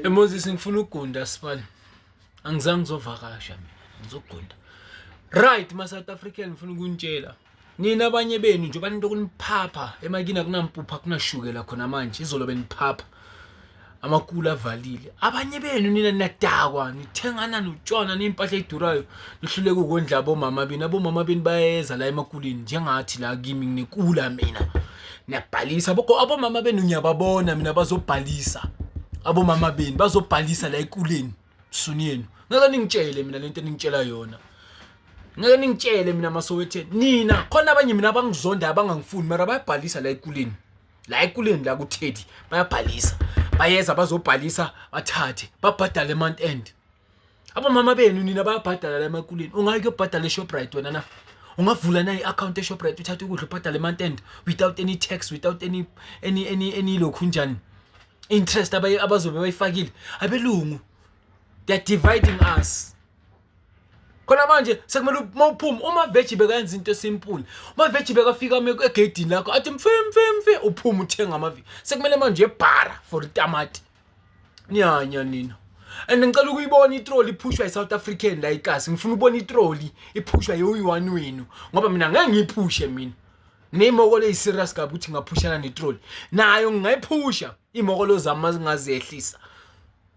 Moses ngifuna ukugunda sibali. Angizange ngizovakasha mina. Ngizogunda. Right ma South African ngifuna ukunitshela. Nina abanye benu nje bantu okuniphapha emakini akunampupha kunashukela khona manje izolo beniphapha. Amakula avalile. Abanye benu nina nadakwa nithengana notshona nempahla edurayo. Nihluleke ukondla abomama benu. Abomama benu bayeza la emakulini njengathi la kimi nginekula mina. Niyabhalisa abomama benu ngiyababona mina bazobhalisa. Abomama beni bazobhalisa la ekuleni suni yenu. Ngeke ningitshele mina lento eningitshela yona. Ngeke ningitshele mina Masowethe nina khona abanye mina abangizonda abangangifuni mara bayabhalisa la ekuleni. La ekuleni la kuThedi bayabhalisa. Bayeza bazobhalisa bathathe babhadale month end. Abomama benu nina bayabhadala la emakuleni. Ungayike ubhadale Shoprite wena na. Ungavula na i-account eShoprite uthathe ukudla ubhadale month end without any tax, without any lokhu njani. Interest abazobe bayifakile abelungu they are dividing us khona manje sekumele mawuphuma uma veggie bekayenza into simple uma veggie bekafika egedini lakho athi mfe uphuma uthenga amavi sekumele manje ebhara for itamati nyanya nina and ngicela ukuyibona itrolley iphushwa eSouth African la ikasi ngifuna ubona itrolley iphushwa yoyi-1 wenu ngoba mina ngeke ngiyiphushe mina nemoko le serious kabi ukuthi ngaphushana netrolley nayo ngingayiphusha imokolo zami zingazehlisa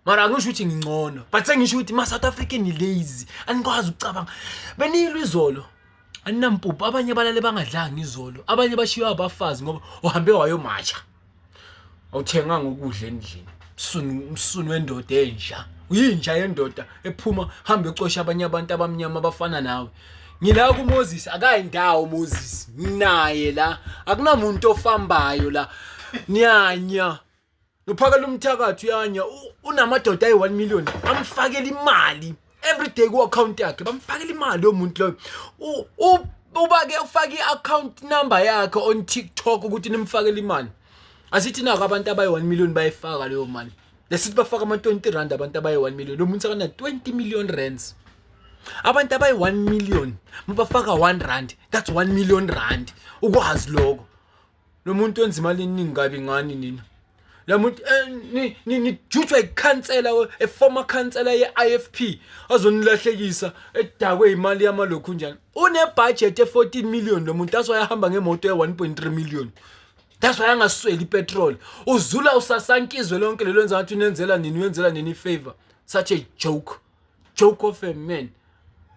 mara ngisho ukuthi ngingcono but sengisho ukuthi ma South African ni lazy anikwazi ukucabanga benilwe izolo aninampuphu abanye balale bangadlanga izolo abanye bashiya abafazi ngoba uhambe wayomacha awuthenga ngokudla endlini msunu wendoda entsha uyinja yendoda ephuma hambe ecosha abanye abantu abamnyama abafana nawe ngila ku Moses akayindawo Moses naye la akunamuntu ofambayo la nyanya uphakela umthakathu yanya unamadoda ayi1 million amfakela imali every day ku account yakhe bamfakela imali lo muntu lo ubake ufaka i-account number yakhe on TikTok ukuthi nimfakele imali asithi nako abantu abayi1 million bayifaka leyo mali lesithi bafaka ama 20 rand abantu abayi1 million lo muntu akana 20 million rands abantu abayi1 million mabafaka 1 rand that's 1 million rand ukwazi lokho lo muntu wenza imali eningi kabi ngani nina la muntu ni jujwa ikhansela former councillor ye-IFP azonilahlekisa edakwe imali yamalokhu njani une budget e14 million lo muntu that's why ahamba ngemoto ye1.3 million that's why angasweli petrol uzula usasankizwe lonke lelo enza ngathi unenzela nini uyenzela nini ifavor such a joke of a man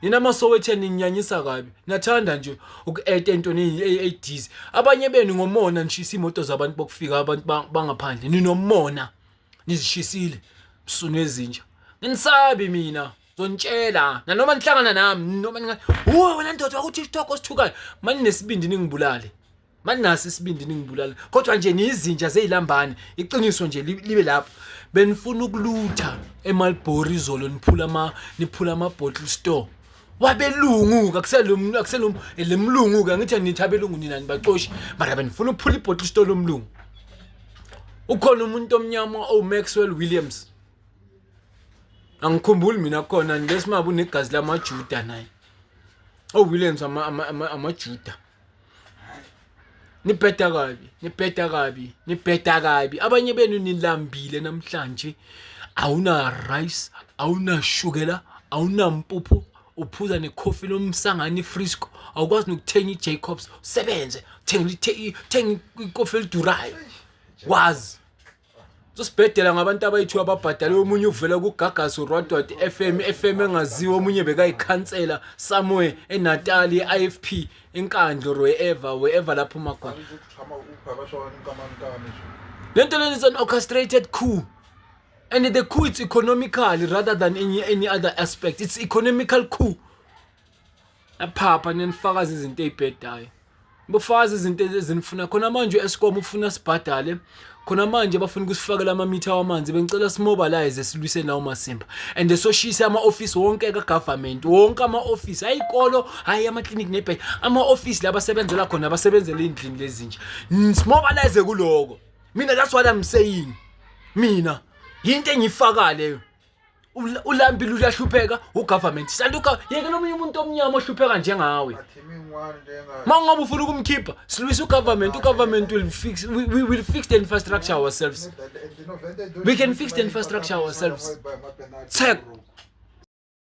nina Masowethe ninyanyisa kabi nathanda nje uku-add entweni e-80s abanye benu ngomona nishisa imoto zabantu bokufika abantu bangaphandle ninomona nizishisile msunu ezinja ninisabi mina zonitshela nanoma nihlangana nami noma wena ndoda wakuthi TikTok osithukayo manje nesibindi ningibulale manje nasi isibindi ningibulale kodwa nje nizinja zeyilambane iqiniso nje libe lapho benifuna ukulutha eMalboro izolo niphula ama bottle store wabelungu akuselo lemlungu ke ngithi nithi abelungu nina nibaxoshi mara benifuna ukuphula ibottle store lomlungu ukhona umuntu omnyama Maxwell Williams angikhumbuli mina khona ngesimabu negazi lamaJuda naye Williams amaJuda nibheda kabi abanye benu nilambile namhlanje awuna rice awuna shukela awuna mpuphu uphuza necoffee lomsangani Frisco awukwazi nokuthenga iJacobs usebenze thenga icoffee lidurayo wazi sosibhedela ngabantu abayithiwa ababhadale omunye uvela kuGagaso Rodward FM engaziwa omunye bekayikhansela somewhere eNatal iFP enkandlo wherever lapho makhona lento leni is an orchestrated coup and the coup is economical rather than any other aspect it's economical coup aphapha nenifakaza izinto ezibhedayo bufakaza izinto ezinifuna khona manje Eskom ufuna sibhadale khona manje bafuna ukusifakela amamitha wamanzi bengicela simobilize silwise nawo Masimba and soshisa ama-office wonke ka-government wonke ama-office ayikolo hayi ama-clinic nebhedi ama-office la basebenzela khona basebenzela endlini lezinje simobilize kuloko mina that's what I'm saying mina yinto engiyifaka leyo ulambile uyahlupheka ugovernment sanduka yeke nomunye umuntu omnyama ohlupheka njengawe mangabe ufuna ukumkhipha silwisa ugovernment will fix the infrastructure ourselves. We can fix the infrastructure ourselves. Check.